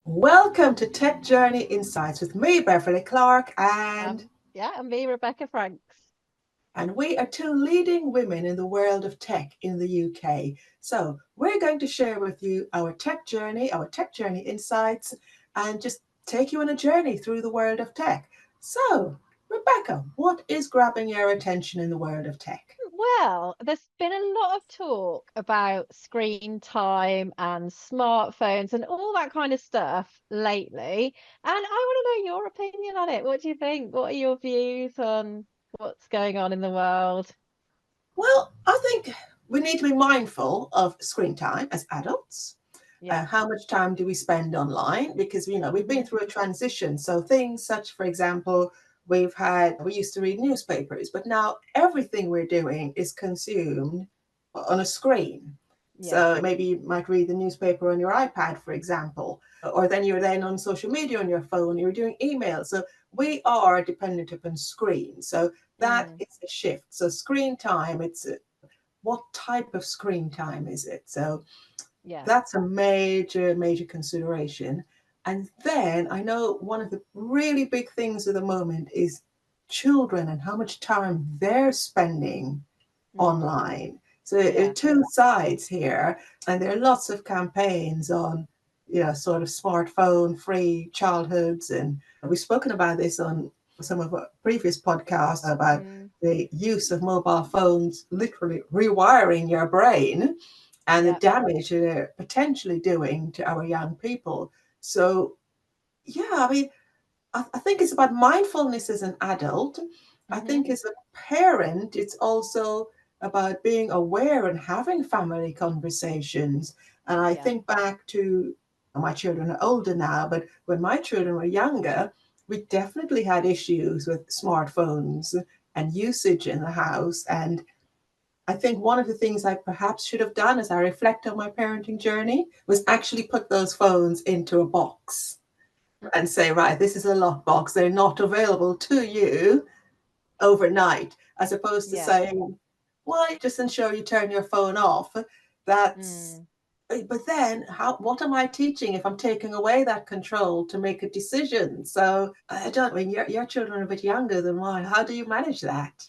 Welcome to Tech Journey Insights with me, Beverly Clarke, And me, Rebecca Franks. and we are two leading women in the world of tech in the UK. So we're going to share with you our Tech Journey Insights, and just take you on a journey through the world of tech. So, Rebecca, what is grabbing your attention in the world of tech? Well, there's been a lot of talk about screen time and smartphones and all that kind of stuff lately. And I want to know your opinion on it. What do you think? What are your views on what's going on in the world? Well, I think we need to be mindful of screen time as adults. Yeah. How much time do we spend online? Because we've been Hmm. through a transition. So things such, for example, we used to read newspapers, but now everything we're doing is consumed on a screen. Yeah. So maybe you might read the newspaper on your iPad, for example, or then you're then on social media on your phone, you're doing email. So we are dependent upon screens. So that Mm. is a shift. So screen time, what type of screen time is it? So Yeah. that's a major, major consideration. And then I know one of the really big things at the moment is children and how much time they're spending Mm. online. So Yeah. two sides here, and there are lots of campaigns on, sort of smartphone free childhoods, and we've spoken about this on some of our previous podcasts about Mm. the use of mobile phones literally rewiring your brain and the Yeah. damage they're potentially doing to our young people. So yeah, I mean, I think it's about mindfulness as an adult. I Hmm. think as a parent, it's also about being aware and having family conversations. And I Yeah. think back to, my children are older now, but when my children were younger, we definitely had issues with smartphones and usage in the house. And I think one of the things I perhaps should have done as I reflect on my parenting journey was actually put those phones into a box and say, right, this is a lockbox. They're not available to you overnight, as opposed to Yeah. saying, well, just ensure you turn your phone off. That's, Mm. but then what am I teaching if I'm taking away that control to make a decision? So I don't, I mean, your children are a bit younger than mine. How do you manage that?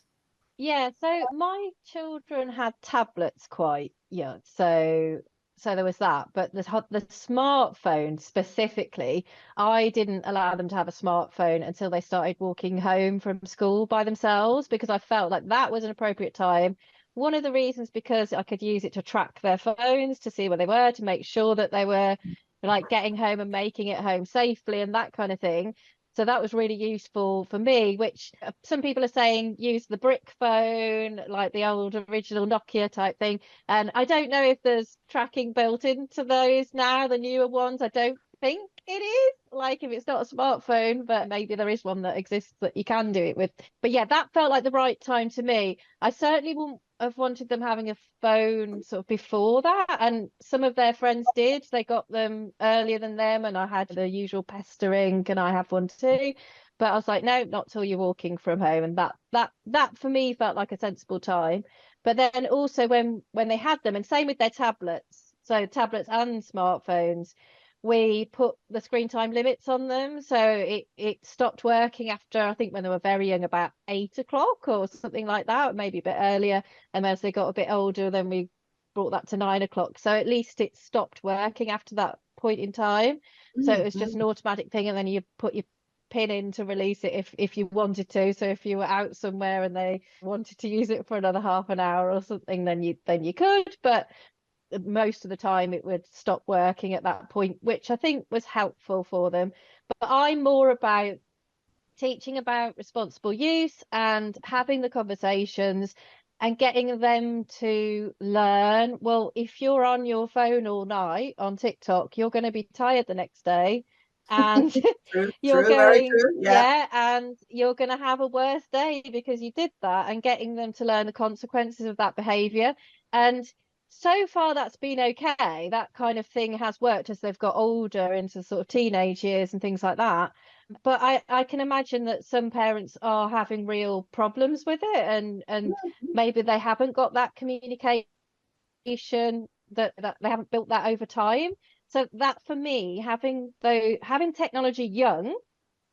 Yeah, so my children had tablets quite young, so there was that. But the smartphone specifically, I didn't allow them to have a smartphone until they started walking home from school by themselves because I felt like that was an appropriate time. One of the reasons because I could use it to track their phones to see where they were, to make sure that they were like getting home and making it home safely and that kind of thing. So that was really useful for me, which some people are saying use the brick phone, like the old original Nokia type thing. And I don't know if there's tracking built into those now, the newer ones. I don't think it is, like if it's not a smartphone, but maybe there is one that exists that you can do it with. But yeah, that felt like the right time to me. I certainly wouldn't have wanted them having a phone sort of before that. And some of their friends did. They got them earlier than them, and I had the usual pestering, can I have one too? But I was like, no, not till you're walking from home. And that for me felt like a sensible time. But then also when they had them, and same with their tablets, so tablets and smartphones, we put the screen time limits on them. So it stopped working after, I think when they were very young, about 8 o'clock or something like that, maybe a bit earlier. And as they got a bit older, then we brought that to 9 o'clock. So at least it stopped working after that point in time. So it was just Mm-hmm. an automatic thing, and then you put your pin in to release it if you wanted to. So if you were out somewhere and they wanted to use it for another half an hour or something, then you could. But most of the time it would stop working at that point, which I think was helpful for them. But I'm more about teaching about responsible use and having the conversations and getting them to learn. Well, if you're on your phone all night on TikTok, you're going to be tired the next day. And True, you're true, very going, true. Yeah. yeah, and you're going to have a worse day because you did that, and getting them to learn the consequences of that behavior. And so far, that's been okay. That kind of thing has worked as they've got older into sort of teenage years and things like that. But I can imagine that some parents are having real problems with it, and maybe they haven't got that communication, that they haven't built that over time. So that for me, having technology young,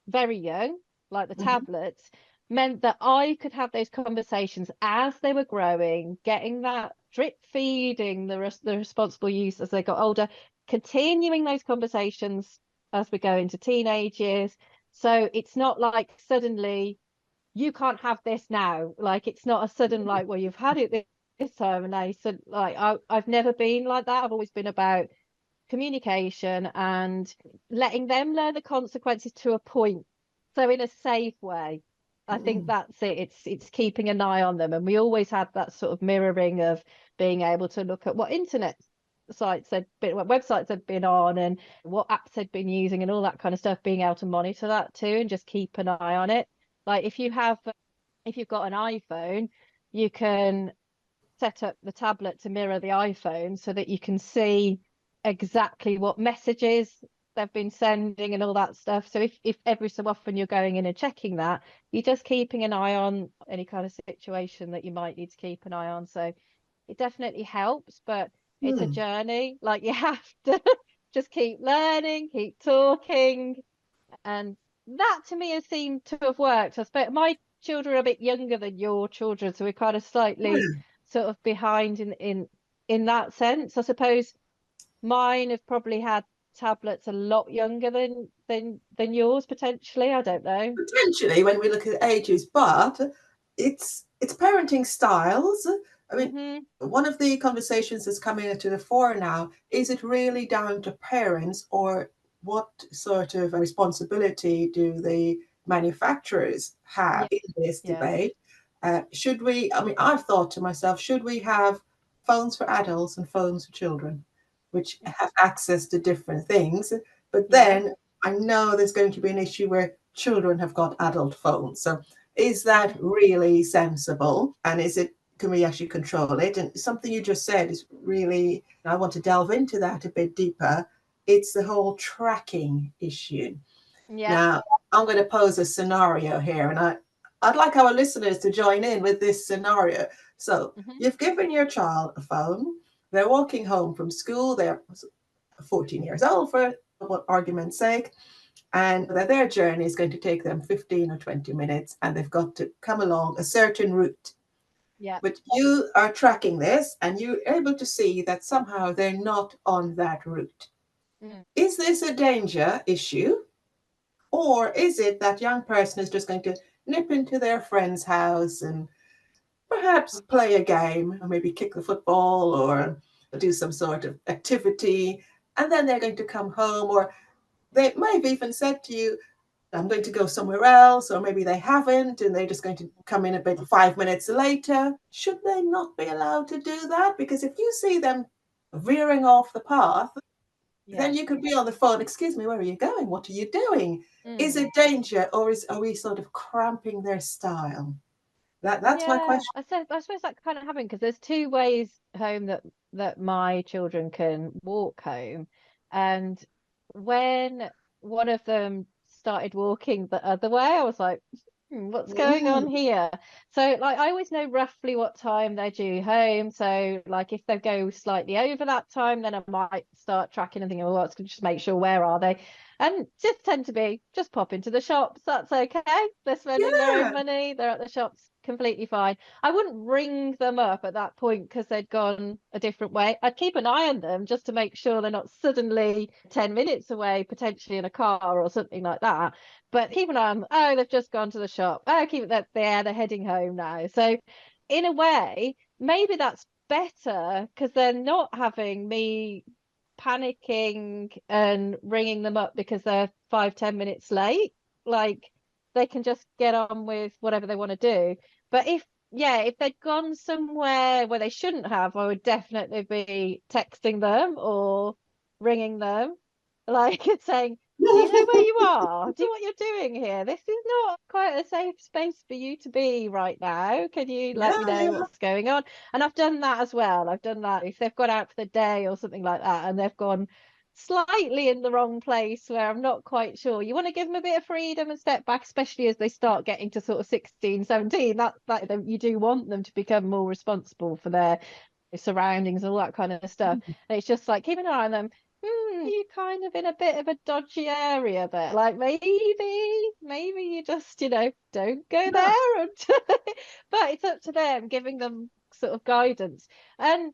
very young, like the Mhm. tablets, meant that I could have those conversations as they were growing, getting that drip feeding the responsible use as they got older, continuing those conversations as we go into teenage years. So it's not like suddenly you can't have this now. Like it's not a sudden like, well, you've had it this time and now so like I've never been like that. I've always been about communication and letting them learn the consequences to a point. So in a safe way. I think Mm. that's it. It's keeping an eye on them. And we always had that sort of mirroring of being able to look at what internet sites had been, what websites had been on and what apps they'd been using and all that kind of stuff, being able to monitor that too and just keep an eye on it. Like if you've got an iPhone, you can set up the tablet to mirror the iPhone so that you can see exactly what messages they've been sending and all that stuff. So if every so often you're going in and checking that, you're just keeping an eye on any kind of situation that you might need to keep an eye on. So it definitely helps, but it's a Mm. journey. Like you have to just keep learning, keep talking, and that to me has seemed to have worked. I suppose my children are a bit younger than your children, so we're kind of slightly Yeah. sort of behind in that sense. I suppose mine have probably had tablets a lot younger than yours potentially. I don't know. Potentially, when we look at ages, but it's parenting styles. I mean, Hmm. one of the conversations that's coming to the fore now is it really down to parents, or what sort of responsibility do the manufacturers have Yeah, in this yeah. debate? Should we? I mean, I've thought to myself, should we have phones for adults and phones for children, which have access to different things? But Yeah. then I know there's going to be an issue where children have got adult phones. So is that Mm. really sensible? And is it, can we actually control it? And something you just said is really, I want to delve into that a bit deeper. It's the whole tracking issue. Yeah. Now, I'm going to pose a scenario here, and I'd like our listeners to join in with this scenario. So, Hmm. you've given your child a phone, they're walking home from school, they're 14 years old for argument's sake, and that their journey is going to take them 15 or 20 minutes, and they've got to come along a certain route. Yeah. But you are tracking this, and you're able to see that somehow they're not on that route. Mm. Is this a danger issue? Or is it that young person is just going to nip into their friend's house and perhaps play a game, or maybe kick the football or do some sort of activity, and then they're going to come home, or they may have even said to you, I'm going to go somewhere else, or maybe they haven't, and they're just going to come in a bit 5 minutes later. Should they not be allowed to do that? Because if you see them veering off the path, then Yeah. you could be on the phone. Excuse me, where are you going? What are you doing? Is Mm. it danger, or are we sort of cramping their style? That's my Yeah, question. I suppose that kind of happened because there's two ways home that my children can walk home, and when one of them started walking the other way, I was like, what's going Mm, on here? So like I always know roughly what time they're due home. So like if they go slightly over that time, then I might start tracking and thinking, well, let's just make sure where are they? And just tend to be just pop into the shops. That's okay. They're spending their own yeah, money. They're at the shops, completely fine. I wouldn't ring them up at that point because they'd gone a different way. I'd keep an eye on them just to make sure they're not suddenly 10 minutes away, potentially in a car or something like that. But keep an eye on, oh, they've just gone to the shop. Oh, keep it that there, they're heading home now. So in a way, maybe that's better because they're not having me panicking and ringing them up because they're 5-10 minutes late. Like they can just get on with whatever they want to do. But if they'd gone somewhere where they shouldn't have, I would definitely be texting them or ringing them, like saying, do you know where you are? Do you know what you're doing here? This is not quite a safe space for you to be right now. Can you let yeah, me know yeah. what's going on? And I've done that as well. I've done that if they've gone out for the day or something like that and they've gone slightly in the wrong place where I'm not quite sure. You want to give them a bit of freedom and step back, especially as they start getting to sort of 16, 17. That you do want them to become more responsible for their surroundings and all that kind of stuff. And it's just like keep an eye on them. you're kind of in a bit of a dodgy area there. Like maybe you just, don't go Yeah. there. And but it's up to them, giving them sort of guidance. And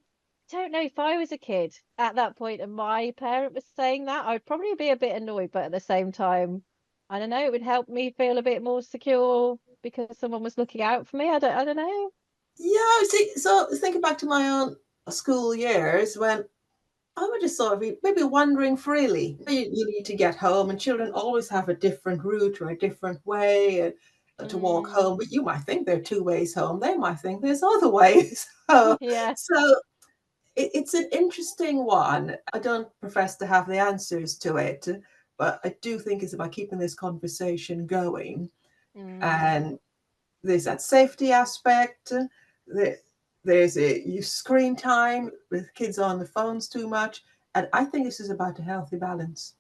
don't know, if I was a kid at that point and my parent was saying that, I'd probably be a bit annoyed, but at the same time, I don't know, it would help me feel a bit more secure because someone was looking out for me. I don't know. Yeah, see, so thinking back to my own school years when I would just sort of be maybe wandering freely. You need to get home, and children always have a different route or a different way to walk Mm, home. But you might think there are two ways home. They might think there's other ways. So, yeah. so it's an interesting one. I don't profess to have the answers to it, but I do think it's about keeping this conversation going. Mm. And there's that safety aspect. There's a use screen time with kids on the phones too much. And I think this is about a healthy balance.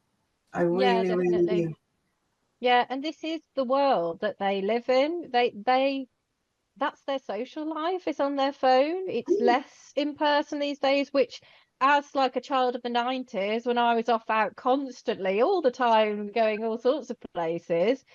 I Yeah, really, really definitely. do. Yeah, and this is the world that they live in. They that's their social life. It's on their phone. It's less in person these days, which as like a child of the 90s, when I was off out constantly all the time, going all sorts of places,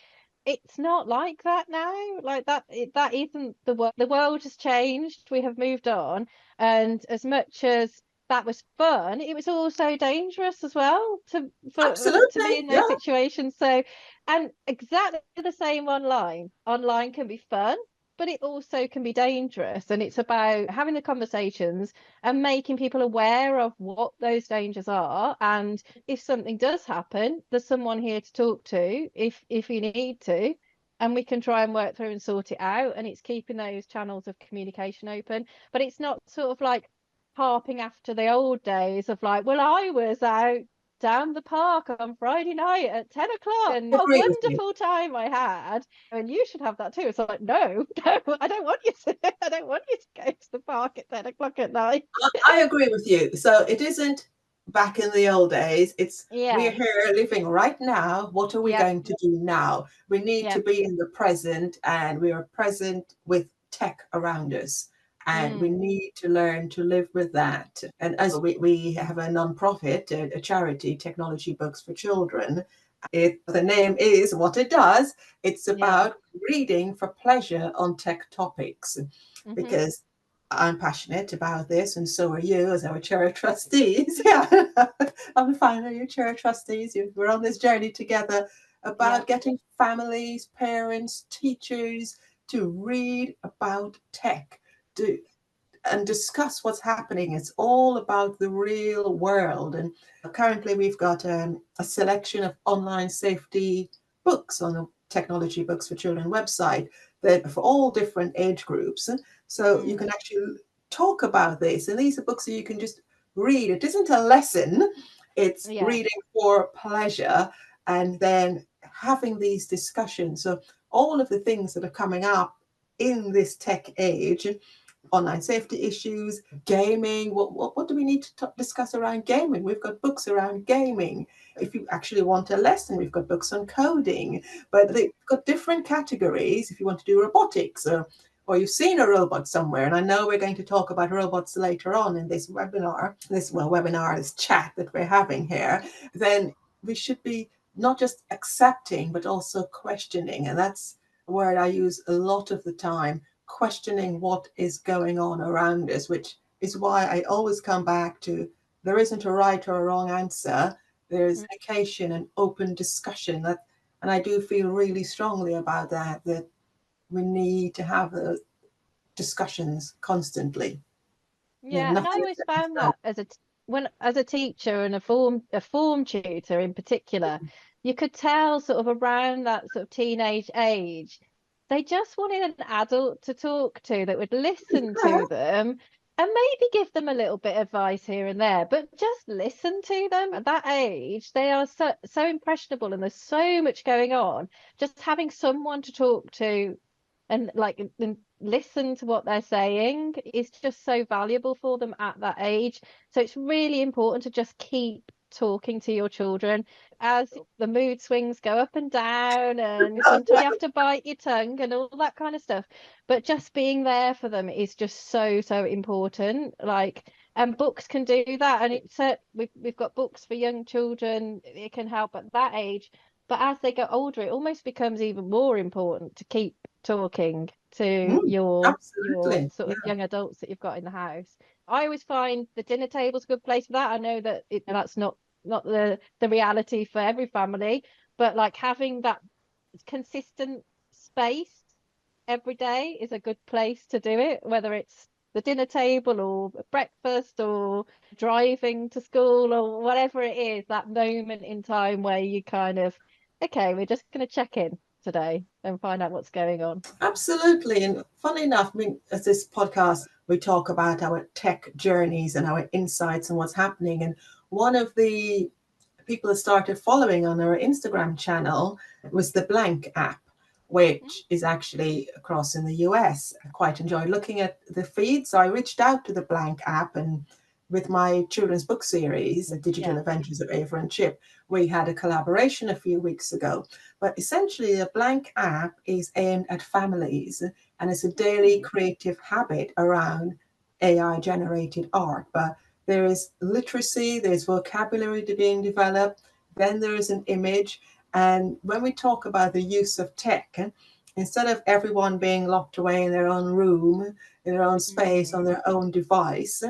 it's not like that now. Like that isn't the world. The world has changed. We have moved on. And as much as that was fun, it was also dangerous as well to be Absolutely. in Yeah, those situations. So, and exactly the same online. Online can be fun, but it also can be dangerous. And it's about having the conversations and making people aware of what those dangers are. And if something does happen, there's someone here to talk to if you need to, and we can try and work through and sort it out. And it's keeping those channels of communication open, but it's not sort of like harping after the old days of like, well, I was out down the park on Friday night at 10 o'clock and I what a agree with you. wonderful time I had. And you should have that too. It's like, no, no, I don't want you to, I don't want you to go to the park at 10 o'clock at night. I agree with you. So it isn't back in the old days. It's we're Yeah. here living right now. What are we Yep. going to do now? We need to Yep. be in the present, and we are present with tech around us. And we Mm. need to learn to live with that. And as we have a non-profit, a charity, Technology Books for Children. The name is what it does. It's Yeah. about reading for pleasure on tech topics Mm-hmm. because I'm passionate about this, and so are you as our chair of trustees. Yeah, I'm fine. Your chair of trustees. We're on this journey together about Yep. getting families, parents, teachers to read about tech, to and discuss what's happening. It's all about the real world. And currently, we've got a selection of online safety books on the Technology Books for Children website that for all different age groups. So you Mm. can actually talk about this. And these are books that you can just read. It isn't a lesson, it's Yeah. reading for pleasure and then having these discussions. So all of the things that are coming up in this tech age, online safety issues, gaming. What do we need to discuss around gaming? We've got books around gaming. If you actually want a lesson, we've got books on coding, but they've got different categories if you want to do robotics or you've seen a robot somewhere. And I know we're going to talk about robots later on in this this chat that we're having here. Then we should be not just accepting, but also questioning. And that's a word I use a lot of the time, questioning what is going on around us, which is why I always come back to there isn't a right or a wrong answer. There's Mm. communication and open discussion. And I do feel really strongly about that we need to have discussions constantly. Yeah, and I Nothing is always set in found stone. that when as a teacher and a form tutor in particular, you could tell sort of around that sort of teenage age, they just wanted an adult to talk to that would listen Yeah, to them and maybe give them a little bit of advice here and there, but just listen to them. At that age, they are so impressionable and there's so much going on. Just having someone to talk to and like and listen to what they're saying is just so valuable for them at that age. So it's really important to just keep talking to your children as the mood swings go up and down, and sometimes you have to bite your tongue and all that kind of stuff. But just being there for them is just so, so important. Like, and books can do that. And it's we've got books for young children. It can help at that age. But as they get older, it almost becomes even more important to keep talking to your Absolutely. sort Yeah. of young adults that you've got in the house. I always find the dinner table's a good place for that. I know that that's not the reality for every family, but like having that consistent space every day is a good place to do it, whether it's the dinner table or breakfast or driving to school or whatever it is, that moment in time where you kind of, okay, we're just going to check in today and find out what's going on. Absolutely. And funny enough, I mean, as this podcast, we talk about our tech journeys and our insights and what's happening. And one of the people that started following on our Instagram channel was the Blank app, which is actually across in the US. I quite enjoyed looking at the feed. So I reached out to the Blank app, and with my children's book series, The Digital Yeah. Adventures of Ava and Chip, we had a collaboration a few weeks ago. But essentially, the Blank app is aimed at families, and it's a daily creative habit around AI generated art. But there is literacy, there's vocabulary being developed, then there is an image. And when we talk about the use of tech, instead of everyone being locked away in their own room, in their own space, on their own device,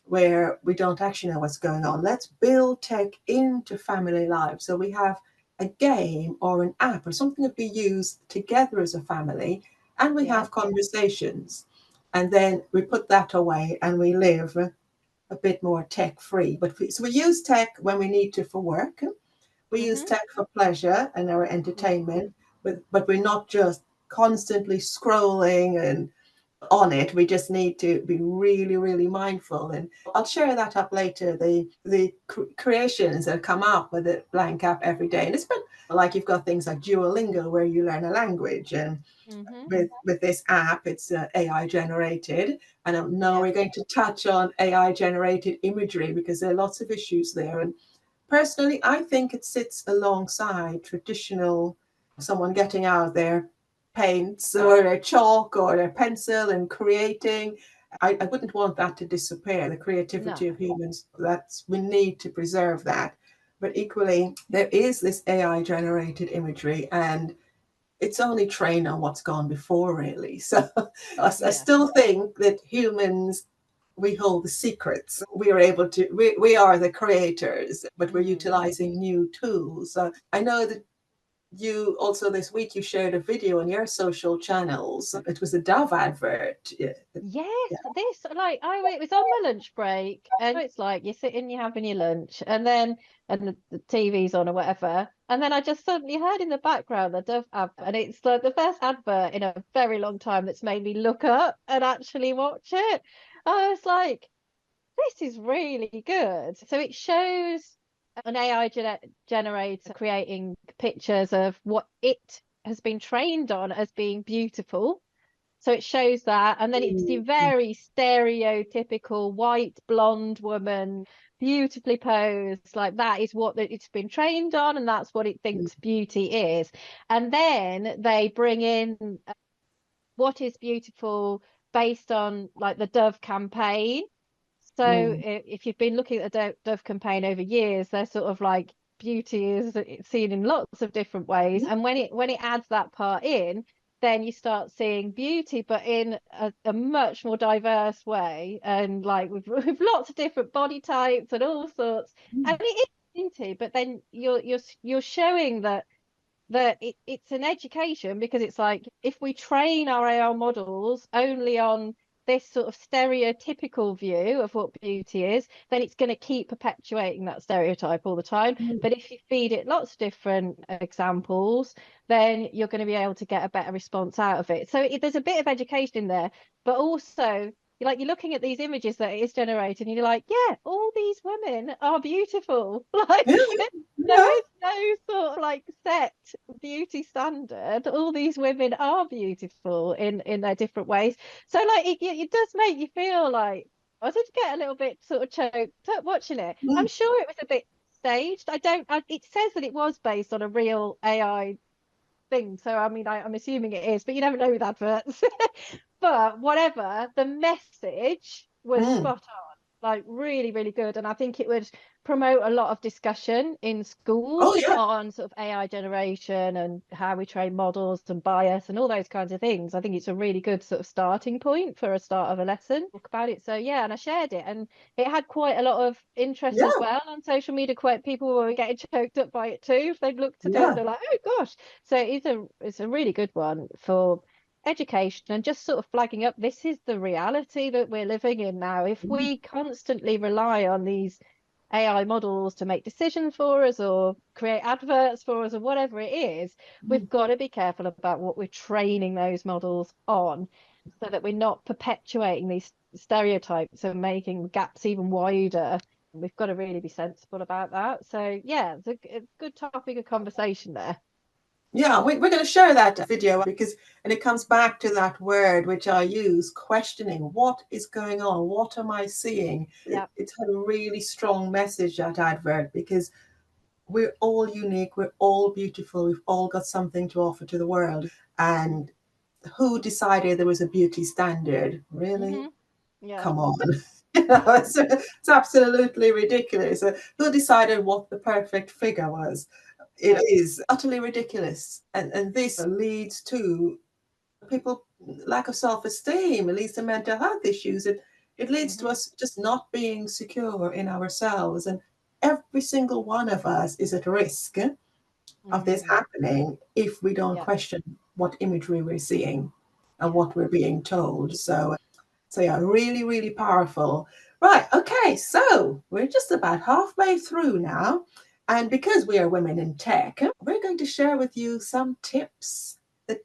where we don't actually know what's going on, let's build tech into family life. So we have a game or an app or something that we use together as a family, and we have conversations. And then we put that away and we live a bit more tech free. So we use tech when we need to for work. We use tech for pleasure and our entertainment, but we're not just constantly scrolling and on it. We just need to be really, really mindful. And I'll share that up later. The creations that come up with the Blank app every day. And it's been like you've got things like Duolingo where you learn a language, and with this app, it's AI generated. And I know we're going to touch on AI generated imagery because there are lots of issues there. And personally, I think it sits alongside traditional someone getting out their paints or their chalk or their pencil and creating. I wouldn't want that to disappear, the creativity of humans. We need to preserve that. But equally, there is this AI generated imagery, and it's only trained on what's gone before, really. So I still think that humans, we hold the secrets. We are able to, we are the creators, but we're utilizing new tools. I know that you also this week you shared a video on your social channels. It was a Dove advert. Yeah. Yes, this like it was on my lunch break, and it's like you're sitting, you're having your lunch, and then the TV's on or whatever, and then I just suddenly heard in the background the Dove ad, and it's like the first advert in a very long time that's made me look up and actually watch it. I was like, this is really good. So it shows an AI generator creating pictures of what it has been trained on as being beautiful. So it shows that, and then it's the very stereotypical white blonde woman, beautifully posed. Like that is what it's been trained on, and that's what it thinks beauty is. And then they bring in what is beautiful based on like the Dove campaign. So if you've been looking at the Dove campaign over years, they're sort of like beauty is seen in lots of different ways. And when it adds that part in, then you start seeing beauty, but in a much more diverse way, and like with lots of different body types and all sorts. And it is beauty, but then you're showing that it's an education, because it's like if we train our AI models only on this sort of stereotypical view of what beauty is, then it's going to keep perpetuating that stereotype all the time. But if you feed it lots of different examples, then you're going to be able to get a better response out of it. So there's a bit of education in there, but also you're looking at these images that it is generating, and you're like, yeah, all these women are beautiful. Like there is no sort of like set beauty standard. All these women are beautiful in their different ways. So like it does make you feel like I did get a little bit sort of choked up watching it. I'm sure it was a bit staged. It says that it was based on a real AI thing. So I mean, I'm assuming it is, but you never know with adverts. But whatever, the message was Mm. spot on, like really, really good. And I think it would promote a lot of discussion in Oh, schools yeah. on sort of AI generation and how we train models and bias and all those kinds of things. I think it's a really good sort of starting point for a start of a lesson. Talk about it. So yeah, and I shared it, and it had quite a lot of interest as Yeah. well on social media. Quite people were getting choked up by it too. If they'd looked at it, Yeah. they're like, oh gosh. So it's a really good one for education and just sort of flagging up this is the reality that we're living in now. If Mm. we constantly rely on these AI models to make decisions for us or create adverts for us or whatever it is, Mm. we've got to be careful about what we're training those models on so that we're not perpetuating these stereotypes and making gaps even wider. We've got to really be sensible about that. So yeah, it's a good topic of conversation there. Yeah, we're going to share that video because, and it comes back to that word which I use, questioning. What is going on? What am I seeing? Yeah. It's had a really strong message, that advert, because we're all unique, we're all beautiful, we've all got something to offer to the world. And who decided there was a beauty standard? Really? Hmm. Yeah. Come on. It's absolutely ridiculous. Who decided what the perfect figure was? It No. is utterly ridiculous. And this leads to people lack of self-esteem. It leads to mental health issues. It leads to Hmm. us just not being secure in ourselves. And every single one of us is at risk of this Mm. happening if we don't Yeah. question what imagery we're seeing and Yeah. what we're being told. So yeah, really, really powerful. Right, okay, so we're just about halfway through now. And because we are women in tech, we're going to share with you some tips that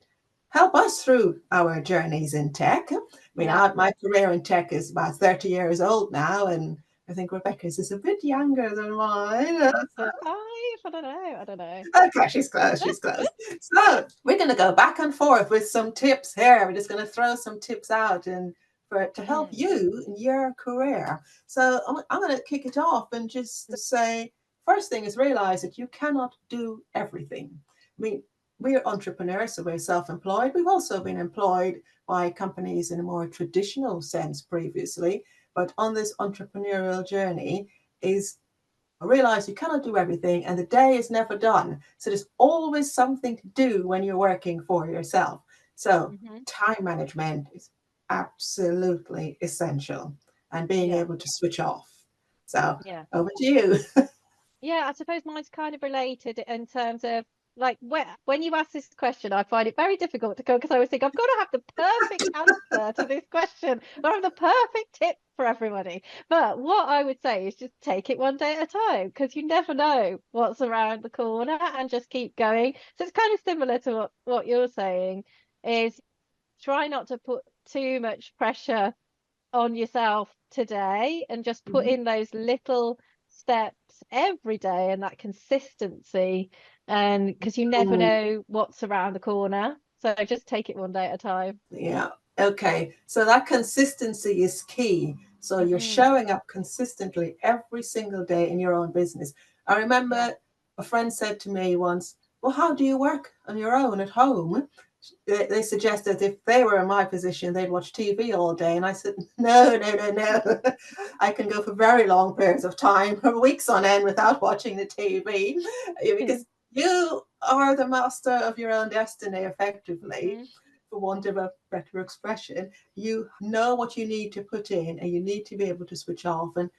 help us through our journeys in tech. I mean, Yeah. my career in tech is about 30 years old now, and I think Rebecca's is a bit younger than mine. So five, I don't know. I don't know. Okay, she's close, she's close. So we're going to go back and forth with some tips here. We're just going to throw some tips out and to help Mm. you in your career. So I'm going to kick it off and just say, first thing is realize that you cannot do everything. I mean, we're entrepreneurs, so we're self-employed. We've also been employed by companies in a more traditional sense previously, but on this entrepreneurial journey is realize you cannot do everything and the day is never done. So there's always something to do when you're working for yourself. So Hmm. time management is absolutely essential and being Yeah. able to switch off. So Yeah. over to you. Yeah. I suppose mine's kind of related in terms of like when you ask this question, I find it very difficult to go because I always think I've got to have the perfect answer to this question or have the perfect tip for everybody. But what I would say is just take it one day at a time because you never know what's around the corner and just keep going. So it's kind of similar to what you're saying is try not to put too much pressure on yourself today and just put Mhm. in those little steps every day and that consistency and because you never Mm, know what's around the corner, so just take it one day at a time. yeah. Okay. So that consistency is key. So you're Hmm. showing up consistently every single day in your own business. I Yeah. remember a friend said to me once, well, how do you work on your own at home? They suggested if they were in my position, they'd watch TV all day. And I said, no, no, no, no. I can go for very long periods of time, for weeks on end, without watching the TV, because you are the master of your own destiny, effectively, Hmm. for want of a better expression. You know what you need to put in, and you need to be able to switch off. And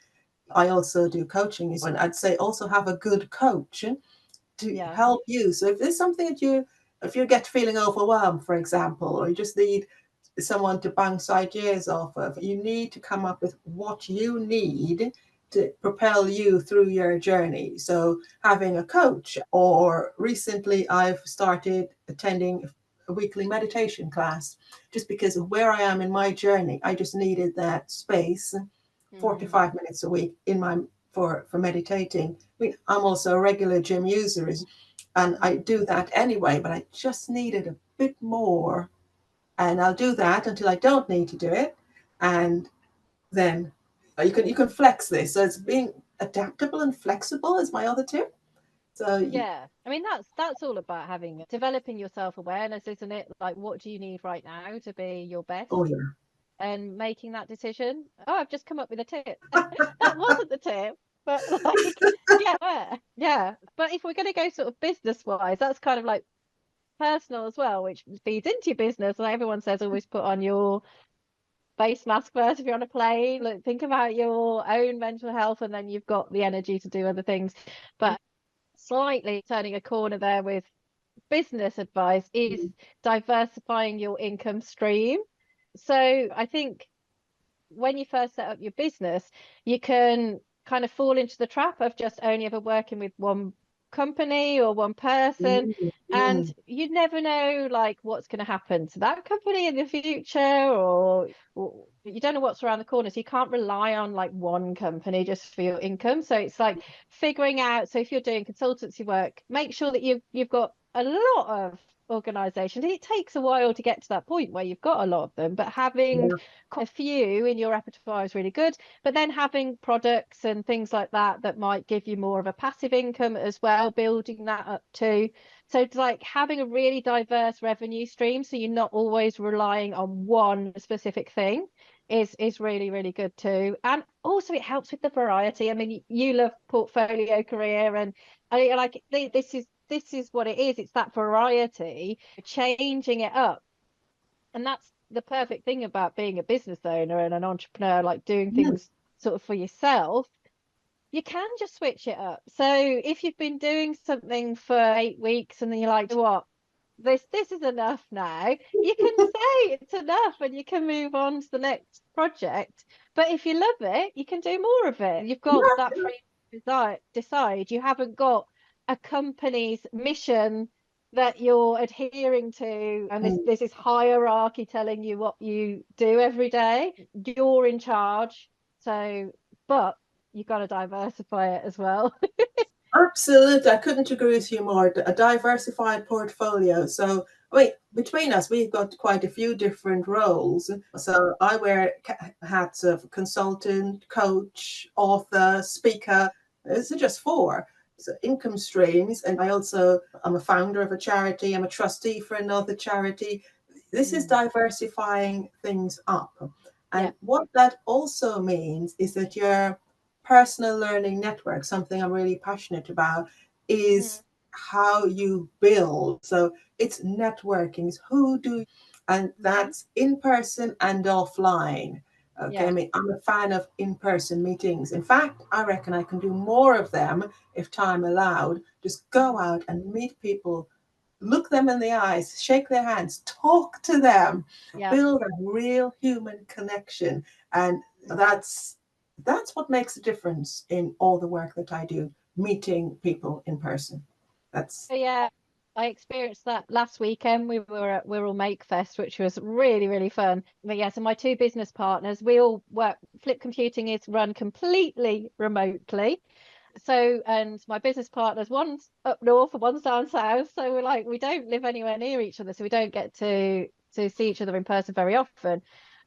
I also do coaching, and I'd say also have a good coach to Yeah. help you. So if there's something that if you get feeling overwhelmed, for example, or you just need someone to bounce ideas off of, you need to come up with what you need to propel you through your journey. So having a coach, or recently I've started attending a weekly meditation class just because of where I am in my journey. I just needed that space, Hmm. 45 minutes a week in my for meditating. I mean, I'm also a regular gym user, and I Hmm. do that anyway, but I just needed a bit more. And I'll do that until I don't need to do it. And then you can flex this. So it's being adaptable and flexible is my other tip. So Yeah, I mean that's all about having developing your self-awareness, isn't it? Like, what do you need right now to be your oh best, yeah. and making that decision. Oh, I've just come up with a tip. That wasn't the tip, but like, yeah. But if we're going to go sort of business wise, that's kind of like personal as well, which feeds into your business. Like everyone says, always put on your face mask first if you're on a plane. Like, think about your own mental health, and then you've got the energy to do other things. But slightly turning a corner there with business advice is diversifying your income stream. So I think when you first set up your business, you can kind of fall into the trap of just only ever working with one company or one person, and Mm-hmm. you never know like what's going to happen to that company in the future, or you don't know what's around the corner, so you can't rely on like one company just for your income. So it's like figuring out, so if you're doing consultancy work, make sure that you've got a lot of organizations. It takes a while to get to that point where you've got a lot of them, but having Yeah. quite a few in your repertoire is really good. But then having products and things like that that might give you more of a passive income as well, building that up too. So it's like having a really diverse revenue stream, so you're not always relying on one specific thing is really, really good too. And also it helps with the variety. I mean, you love portfolio career, and I like this is what it is. It's that variety, changing it up. And that's the perfect thing about being a business owner and an entrepreneur, like doing Yeah. things sort of for yourself. You can just switch it up. So if you've been doing something for 8 weeks and then you're like, what? This is enough now. You can say it's enough and you can move on to the next project. But if you love it, you can do more of it. You've got that Yeah. freedom to decide. You haven't got a company's mission that you're adhering to, and there's this hierarchy telling you what you do every day. You're in charge. So, but you've got to diversify it as well. Absolutely, I couldn't agree with you more. A diversified portfolio. So, I mean, between us, we've got quite a few different roles. So, I wear hats of consultant, coach, author, speaker. These are just four. So, income streams. And I'm a founder of a charity, I'm a trustee for another charity. This is diversifying things up. Yeah. And what that also means is that you're personal learning network, something I'm really passionate about, Mm. is how you build. So it's networking, it's who do, and Mm-hmm. that's in person and offline. Okay, I Yeah. mean, I'm a fan of in person meetings. In fact, I reckon I can do more of them if time allowed. Just go out and meet people, look them in the eyes, shake their hands, talk to them, Yeah. build a real human connection. And that's what makes a difference in all the work that I do, meeting people in person. That's So yeah, I experienced that last weekend. We were at Wirral Make Fest, which was really, really fun. But yeah, so my two business partners, we all work. Flip Computing is run completely remotely. So, and my business partners, one's up north and one's down south. So we're like, we don't live anywhere near each other, so we don't get to see each other in person very often.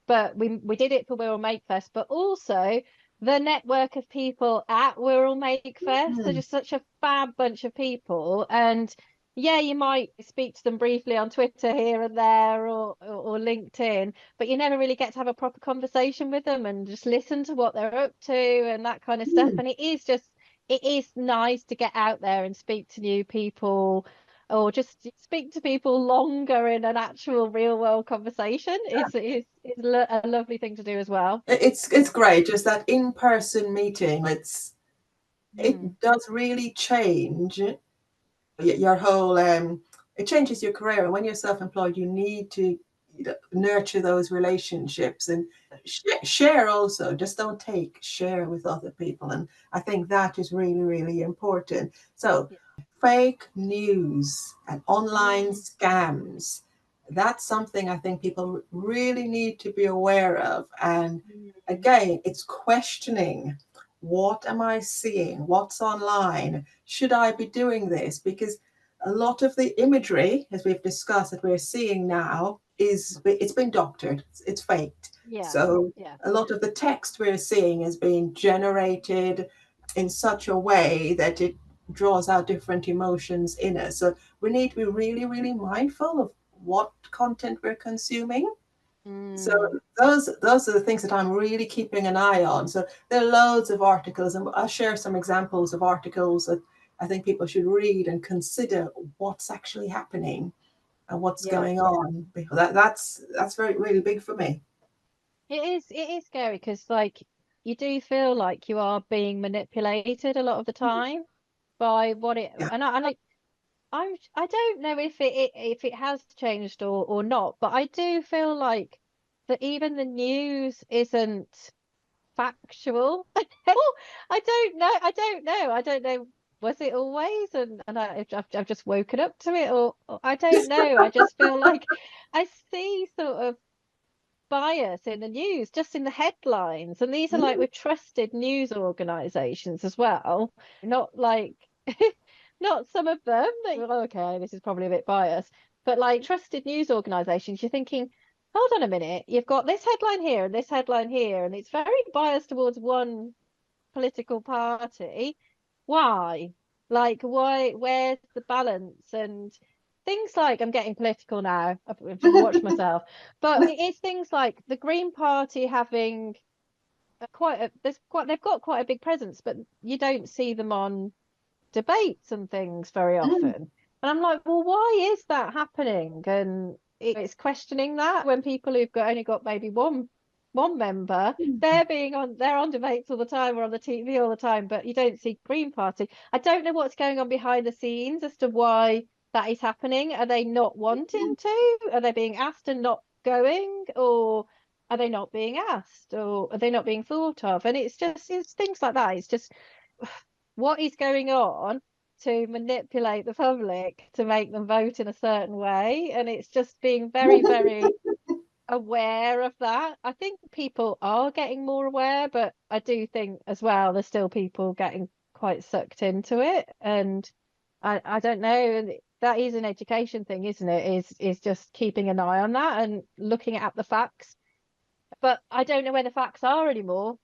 But we did it for Wirral Make Fest, but also the network of people at Wirral Make Fest. They're mm, just such a fab bunch of people. And yeah, you might speak to them briefly on Twitter here and there, or LinkedIn, but you never really get to have a proper conversation with them and just listen to what they're up to and that kind of stuff. mm. And it is nice to get out there and speak to new people, or just speak to people longer in an actual real world conversation is a lovely thing to do as well. It's great. Just that in person meeting. Mm. It does really change your whole. It changes your career, and when you're self-employed, you need to nurture those relationships and share also. Just don't take, share with other people, and I think that is really, really important. So Yeah. fake news and online Mm. scams, that's something I think people really need to be aware of. And Mm. again, it's questioning, what am I seeing, what's online, should I be doing this? Because a lot of the imagery, as we've discussed, that we're seeing now it's been doctored, it's faked. Yeah. So Yeah. a lot of the text we're seeing is being generated, in such a way that it draws out different emotions in us. So we need to be really, really mindful of what content we're consuming. So Mm, those are the things that I'm really keeping an eye on. So there are loads of articles, and I'll share some examples of articles that I think people should read and consider what's actually happening and what's yeah. going on. Because that's very really big for me. It is scary because like you do feel like you are being manipulated a lot of the time by what it Yeah. and I like I don't know if it has changed or not, but I do feel like that even the news isn't factual. I don't know. Was it always? And I've just woken up to it, or I don't know. I just feel like I see sort of bias in the news, just in the headlines. And these are like Mm, with trusted news organizations as well, not like not some of them that you're like, okay, this is probably a bit biased, but like trusted news organizations, you're thinking, hold on a minute, you've got this headline here and this headline here, and it's very biased towards one political party. Why? Like, why? Where's the balance? And things like, I'm getting political now. I've just watched myself, but it's things like the Green Party having they've got quite a big presence, but you don't see them on debates and things very mm, often. And I'm like, well, why is that happening? And it's questioning that when people who've only got maybe one member, mm, they're on debates all the time or on the TV all the time, but you don't see Green Party. I don't know what's going on behind the scenes as to why that is happening. Are they not wanting to? Are they being asked and not going? Or are they not being asked? Or are they not being thought of? And it's things like that. It's just what is going on to manipulate the public to make them vote in a certain way. And it's just being very, very aware of that. I think people are getting more aware, but I do think as well there's still people getting quite sucked into it. And I don't know. That is an education thing, isn't it? Is just keeping an eye on that and looking at the facts. But I don't know where the facts are anymore.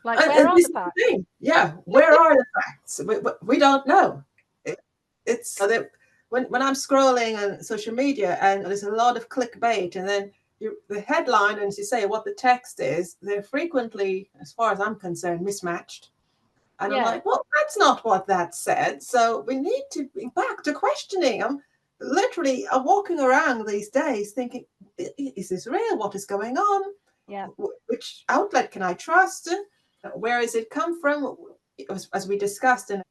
Like, where and are this the is the facts? thing. Yeah, where are the facts? We don't know. It, it's when I'm scrolling on social media and there's a lot of clickbait, and then the headline and as you say what the text is, they're frequently, as far as I'm concerned, mismatched. And I'm Yeah. like, well, that's not what that said. So we need to be back to questioning. I'm walking around these days thinking, is this real? What is going on? Yeah. Which outlet can I trust? Where has it come from? As we discussed, and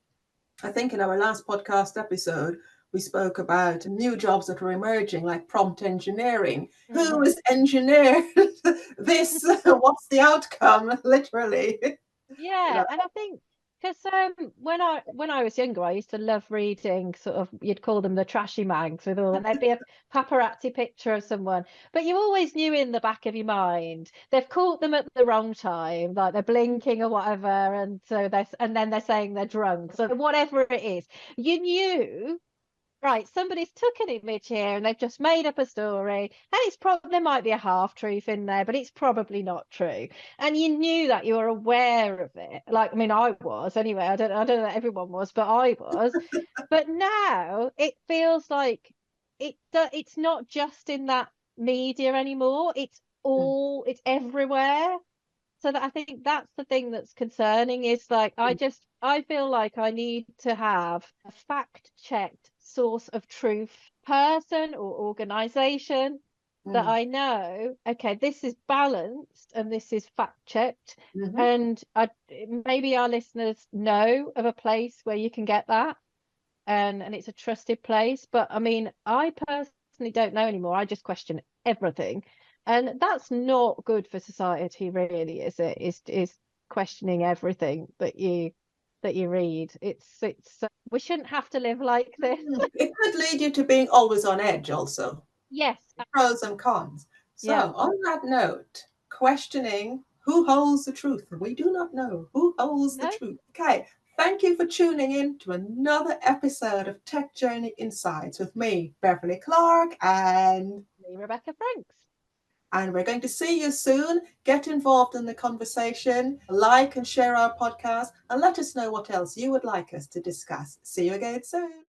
I think in our last podcast episode, we spoke about new jobs that are emerging, like prompt engineering. Who Hmm. has engineered this? What's the outcome? Literally, you Yeah, know. and I think because when I was younger, I used to love reading sort of you'd call them the trashy mags with all, and there'd be a paparazzi picture of someone, but you always knew in the back of your mind they've caught them at the wrong time, like they're blinking or whatever, and so and then they're saying they're drunk, so whatever it is, you knew. Right, somebody's took an image here and they've just made up a story, and it's probably there might be a half truth in there, but it's probably not true. And you knew that, you were aware of it. Like, I mean, I was anyway. I don't know that everyone was, but I was. But now it feels like it's not just in that media anymore. It's everywhere. So that I think that's the thing that's concerning is like I feel like I need to have a fact checked source of truth person or organization that Mm, I know, okay, this is balanced and this is fact checked. mhm, And maybe our listeners know of a place where you can get that and it's a trusted place. But I mean, I personally don't know anymore. I just question everything, and that's not good for society, really, is it? Is questioning everything that you read. It's we shouldn't have to live like this. mm. It could lead you to being always on edge, also. Yes, Pros and cons. So, yeah. on that note, questioning who holds the truth. We do not know who holds the No, truth. Okay, thank you for tuning in to another episode of Tech Journey Insights with me, Beverly Clarke, and Rebecca Franks. And we're going to see you soon. Get involved in the conversation, like and share our podcast, and let us know what else you would like us to discuss. See you again soon.